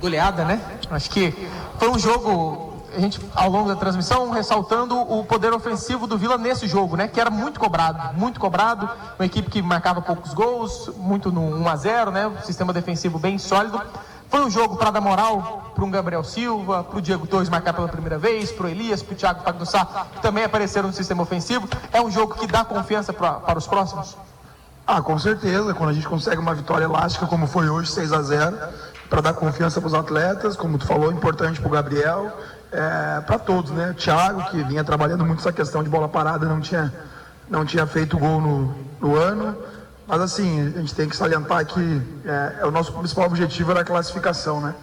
goleada, né? Acho que foi um jogo, a gente ao longo da transmissão ressaltando o poder ofensivo do Vila nesse jogo, né? Que era muito cobrado, uma equipe que marcava poucos gols, muito no 1-0, né? Um sistema defensivo bem sólido. Foi um jogo para dar moral para um Gabriel Silva, para o Diego Torres marcar pela primeira vez, para o Elias, para o Thiago Pagnussá, que também apareceram no sistema ofensivo. É um jogo que dá confiança para os próximos? Com certeza, quando a gente consegue uma vitória elástica como foi hoje, 6-0, para dar confiança para os atletas, como tu falou, importante para o Gabriel, para todos, né? O Thiago, que vinha trabalhando muito essa questão de bola parada, não tinha feito gol no ano, mas assim, a gente tem que salientar que o nosso principal objetivo era a classificação, né?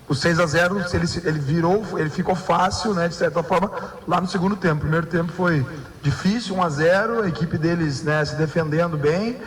O 6-0, ele ficou fácil, né, de certa forma, lá no segundo tempo. O primeiro tempo foi difícil, 1-0, a equipe deles, né, se defendendo bem,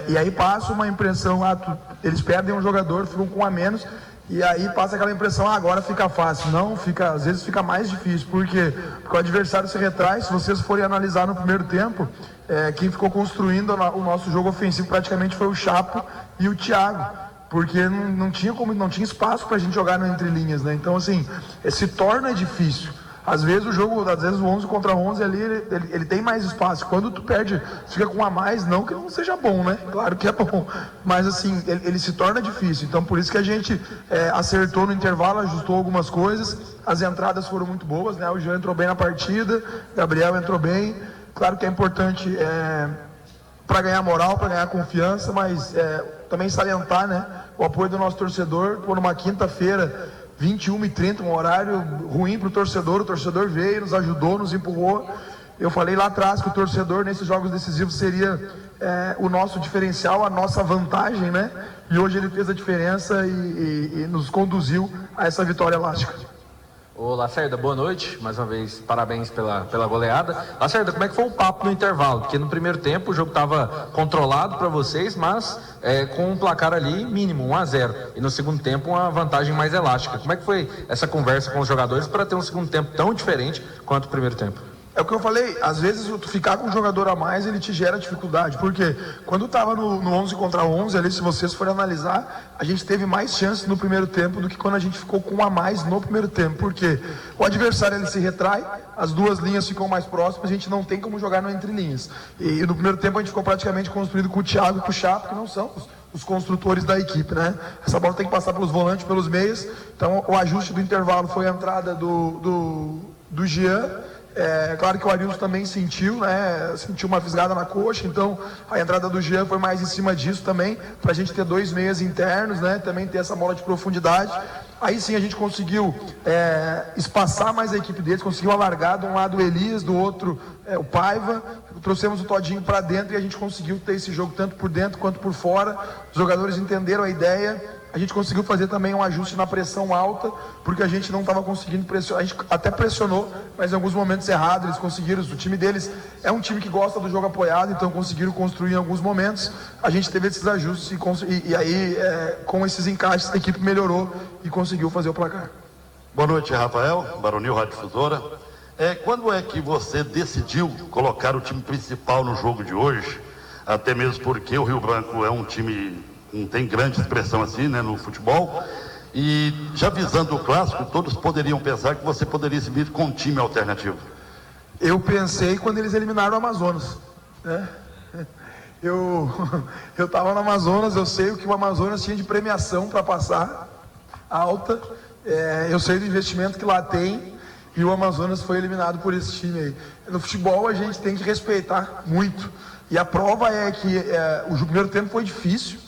e aí passa uma impressão lá, eles perdem um jogador, ficam com um a menos, e aí passa aquela impressão, agora fica fácil. Não, às vezes fica mais difícil, porque o adversário se retrai. Se vocês forem analisar no primeiro tempo, quem ficou construindo o nosso jogo ofensivo praticamente foi o Chapo e o Thiago, porque não tinha espaço para a gente jogar no entrelinhas, né? Então, assim, se torna difícil. Às vezes o 11 contra 11 ali, ele tem mais espaço. Quando tu perde, fica com um a mais, não que não seja bom, né? Claro que é bom, mas assim, ele se torna difícil. Então, por isso que a gente acertou no intervalo, ajustou algumas coisas. As entradas foram muito boas, né? O Jean entrou bem na partida, o Gabriel entrou bem. Claro que é importante para ganhar moral, para ganhar confiança, mas também salientar, né, o apoio do nosso torcedor. Por uma quinta-feira, 21h30, um horário ruim para o torcedor veio, nos ajudou, nos empurrou. Eu falei lá atrás que o torcedor nesses jogos decisivos seria o nosso diferencial, a nossa vantagem, né? E hoje ele fez a diferença e nos conduziu a essa vitória elástica. Ô Lacerda, boa noite, mais uma vez parabéns pela goleada. Lacerda, como é que foi o papo no intervalo? Porque no primeiro tempo o jogo estava controlado para vocês, mas com um placar ali mínimo, 1-0, e no segundo tempo uma vantagem mais elástica. Como é que foi essa conversa com os jogadores para ter um segundo tempo tão diferente quanto o primeiro tempo? É o que eu falei, às vezes tu ficar com um jogador a mais, ele te gera dificuldade, porque quando tava no 11 contra 11, ali, se vocês forem analisar, a gente teve mais chances no primeiro tempo do que quando a gente ficou com um a mais no primeiro tempo, porque o adversário ele se retrai, as duas linhas ficam mais próximas, a gente não tem como jogar no entre linhas, e no primeiro tempo a gente ficou praticamente construído com o Thiago e com o Chapo, que não são os construtores da equipe, né? Essa bola tem que passar pelos volantes, pelos meias, então o ajuste do intervalo foi a entrada do Jean. Claro que o Arilson também sentiu, né? Sentiu uma fisgada na coxa, então a entrada do Jean foi mais em cima disso também, para a gente ter dois meias internos, né? Também ter essa bola de profundidade. Aí sim a gente conseguiu espaçar mais a equipe deles, conseguiu alargar de um lado o Elias, do outro o Paiva, trouxemos o Todinho para dentro e a gente conseguiu ter esse jogo tanto por dentro quanto por fora. Os jogadores entenderam a ideia. A gente conseguiu fazer também um ajuste na pressão alta, porque a gente não estava conseguindo pressionar. A gente até pressionou, mas em alguns momentos errados eles conseguiram. O time deles é um time que gosta do jogo apoiado, então conseguiram construir em alguns momentos. A gente teve esses ajustes e aí, com esses encaixes, a equipe melhorou e conseguiu fazer o placar. Boa noite, Rafael, Baronil Rádio Difusora. Quando é que você decidiu colocar o time principal no jogo de hoje? Até mesmo porque o Rio Branco é um time... não tem grande expressão assim, né, no futebol, e já visando o clássico, todos poderiam pensar que você poderia vir com um time alternativo. Eu pensei quando eles eliminaram o Amazonas, né? Eu estava no Amazonas, eu sei o que o Amazonas tinha de premiação para passar, alta, eu sei do investimento que lá tem, e o Amazonas foi eliminado por esse time aí. No futebol a gente tem que respeitar muito, e a prova é que o primeiro tempo foi difícil,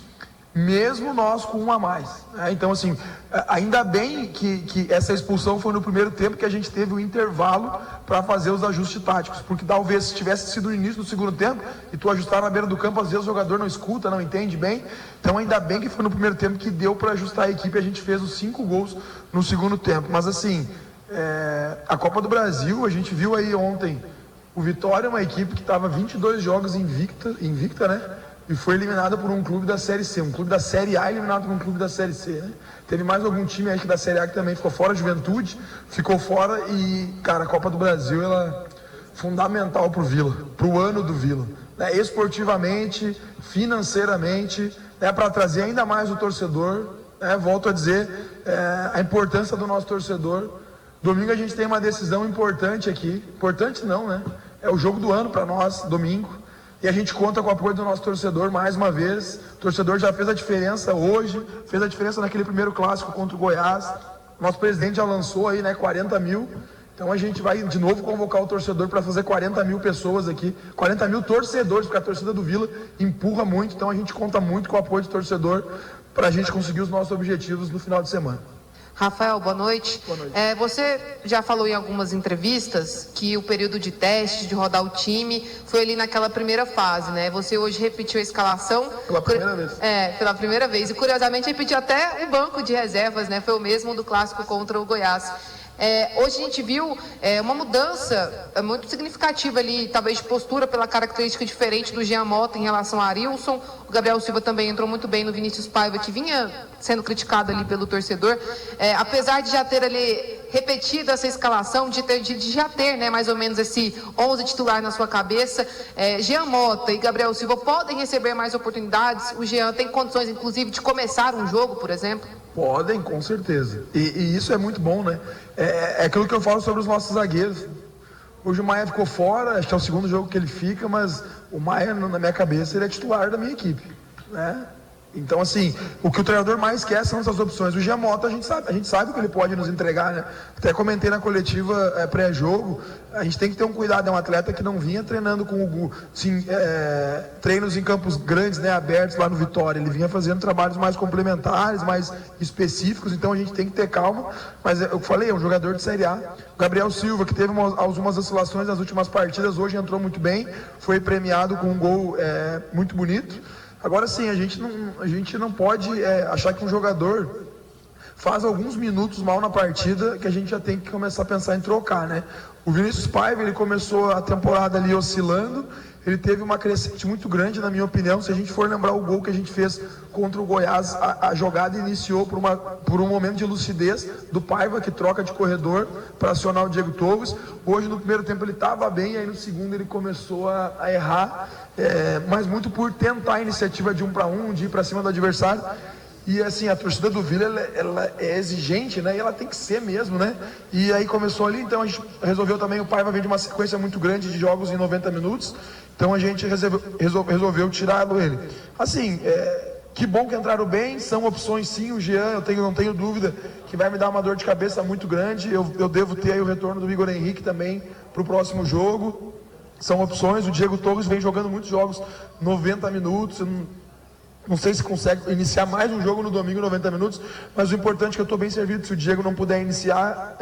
mesmo nós com um a mais, né? Então assim, ainda bem que essa expulsão foi no primeiro tempo, que a gente teve o intervalo para fazer os ajustes táticos, porque talvez se tivesse sido no início do segundo tempo e tu ajustar na beira do campo, às vezes o jogador não escuta, não entende bem. Então ainda bem que foi no primeiro tempo que deu para ajustar a equipe, a gente fez os 5 gols no segundo tempo. Mas assim, a Copa do Brasil, a gente viu aí ontem, o Vitória é uma equipe que estava 22 jogos invicta, né? E foi eliminada por um clube da Série C, um clube da Série A eliminado por um clube da Série C, né? Teve mais algum time aí que da Série A que também ficou fora, Juventude ficou fora, e, cara, a Copa do Brasil, ela é fundamental pro Vila, pro ano do Vila, né? Esportivamente, financeiramente, para trazer ainda mais o torcedor, Volto a dizer, a importância do nosso torcedor. Domingo a gente tem uma decisão importante aqui. Importante não, né? É o jogo do ano para nós, domingo. E a gente conta com o apoio do nosso torcedor mais uma vez. O torcedor já fez a diferença hoje, fez a diferença naquele primeiro clássico contra o Goiás. Nosso presidente já lançou aí, 40 mil. Então a gente vai de novo convocar o torcedor para fazer 40 mil pessoas aqui, 40 mil torcedores, porque a torcida do Vila empurra muito. Então a gente conta muito com o apoio do torcedor para a gente conseguir os nossos objetivos no final de semana. Rafael, boa noite. Boa noite. Você já falou em algumas entrevistas que o período de teste, de rodar o time, foi ali naquela primeira fase, né? Você hoje repetiu a escalação. Pela primeira vez. Pela primeira vez. E curiosamente repetiu até o banco de reservas, né? Foi o mesmo do clássico contra o Goiás. Hoje a gente viu uma mudança muito significativa ali, talvez de postura, pela característica diferente do Jean Mota em relação a Arilson. O Gabriel Silva também entrou muito bem no Vinícius Paiva, que vinha sendo criticado ali pelo torcedor. Apesar de já ter ali repetido essa escalação, de já ter, né, mais ou menos esse 11 titular na sua cabeça, Jean Mota e Gabriel Silva podem receber mais oportunidades. O Jean tem condições, inclusive, de começar um jogo, por exemplo? Podem, com certeza. E isso é muito bom, né? É aquilo que eu falo sobre os nossos zagueiros. Hoje o Maia ficou fora, acho que é o segundo jogo que ele fica, mas o Maia, na minha cabeça, ele é titular da minha equipe, né? Então, assim, o que o treinador mais quer são essas opções. O Jean Mota, a gente sabe o que ele pode nos entregar, né? Até comentei na coletiva pré-jogo, a gente tem que ter um cuidado, é um atleta que não vinha treinando com treinos em campos grandes, né, abertos lá no Vitória. Ele vinha fazendo trabalhos mais complementares, mais específicos, então a gente tem que ter calma. Mas eu falei, é um jogador de Série A. O Gabriel Silva, que teve algumas oscilações nas últimas partidas, hoje entrou muito bem, foi premiado com um gol muito bonito. Agora sim, a gente não pode achar que um jogador faz alguns minutos mal na partida que a gente já tem que começar a pensar em trocar, né? O Vinícius Paiva, ele começou a temporada ali oscilando, ele teve uma crescente muito grande, na minha opinião. Se a gente for lembrar o gol que a gente fez contra o Goiás, a jogada iniciou por um momento de lucidez do Paiva, que troca de corredor para acionar o Diego Torres. Hoje, no primeiro tempo, ele estava bem, aí no segundo ele começou a errar, mas muito por tentar a iniciativa de 1 para 1, de ir para cima do adversário. E assim, a torcida do Vila, ela é exigente, né? E ela tem que ser mesmo, né? E aí começou ali, então a gente resolveu também, o Paiva vem de uma sequência muito grande de jogos em 90 minutos, então a gente resolveu tirá-lo ele. Assim, que bom que entraram bem, são opções sim. O Jean, não tenho dúvida que vai me dar uma dor de cabeça muito grande. Eu devo ter aí o retorno do Igor Henrique também para o próximo jogo. São opções. O Diego Torres vem jogando muitos jogos 90 minutos. Não sei se consegue iniciar mais um jogo no domingo, 90 minutos, mas o importante é que eu estou bem servido. Se o Diego não puder iniciar,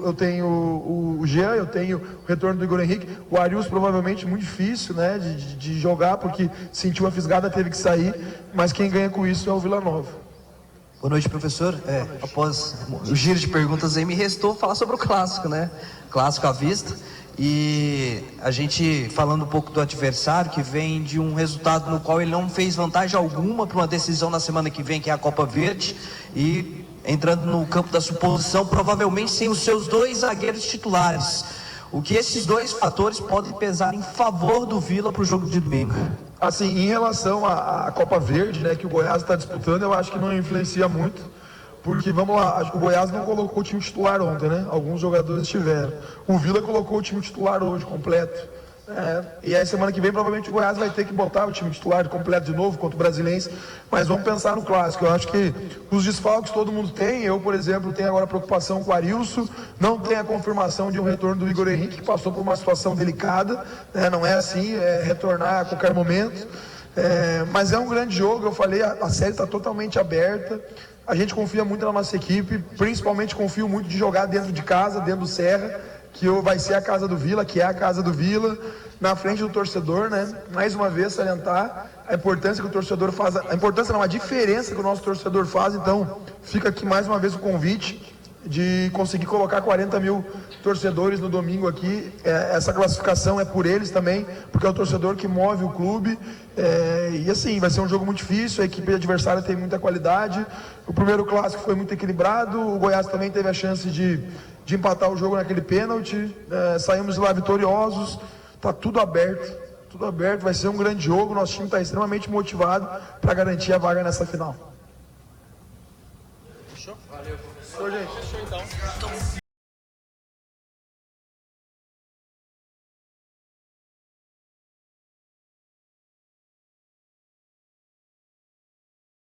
eu tenho o Jean, eu tenho o retorno do Igor Henrique. O Arius provavelmente muito difícil, né, de jogar, porque sentiu a fisgada, teve que sair, mas quem ganha com isso é o Vila Nova. Boa noite, professor. Após o giro de perguntas aí, me restou falar sobre o clássico, né? Clássico à vista. E a gente falando um pouco do adversário, que vem de um resultado no qual ele não fez vantagem alguma para uma decisão na semana que vem, que é a Copa Verde, e entrando no campo da suposição, provavelmente sem os seus 2 zagueiros titulares. O que esses 2 fatores podem pesar em favor do Vila para o jogo de domingo? Assim, em relação à Copa Verde, né, que o Goiás está disputando, eu acho que não influencia muito. Porque, vamos lá, acho que o Goiás não colocou o time titular ontem, né? Alguns jogadores tiveram. O Vila colocou o time titular hoje, completo. E aí, semana que vem, provavelmente o Goiás vai ter que botar o time titular completo de novo contra o Brasiliense. Mas vamos pensar no clássico. Eu acho que os desfalques todo mundo tem. Eu, por exemplo, tenho agora preocupação com o Arilson. Não tem a confirmação de um retorno do Igor Henrique, que passou por uma situação delicada. Não é assim, retornar a qualquer momento. Mas é um grande jogo. Eu falei, a série está totalmente aberta. A gente confia muito na nossa equipe, principalmente confio muito de jogar dentro de casa, dentro do Serra, que vai ser a casa do Vila, que é a casa do Vila, na frente do torcedor, né? Mais uma vez salientar a importância que o torcedor faz, a diferença que o nosso torcedor faz. Então fica aqui mais uma vez o convite de conseguir colocar 40 mil torcedores no domingo aqui. Essa classificação é por eles também, porque é o torcedor que move o clube. E assim, vai ser um jogo muito difícil, a equipe adversária tem muita qualidade. O primeiro clássico foi muito equilibrado, o Goiás também teve a chance de empatar o jogo naquele pênalti. Saímos lá vitoriosos, está tudo aberto, vai ser um grande jogo. Nosso time está extremamente motivado para garantir a vaga nessa final. Fechou? Valeu, professor. Fechou, gente. Fechou, então.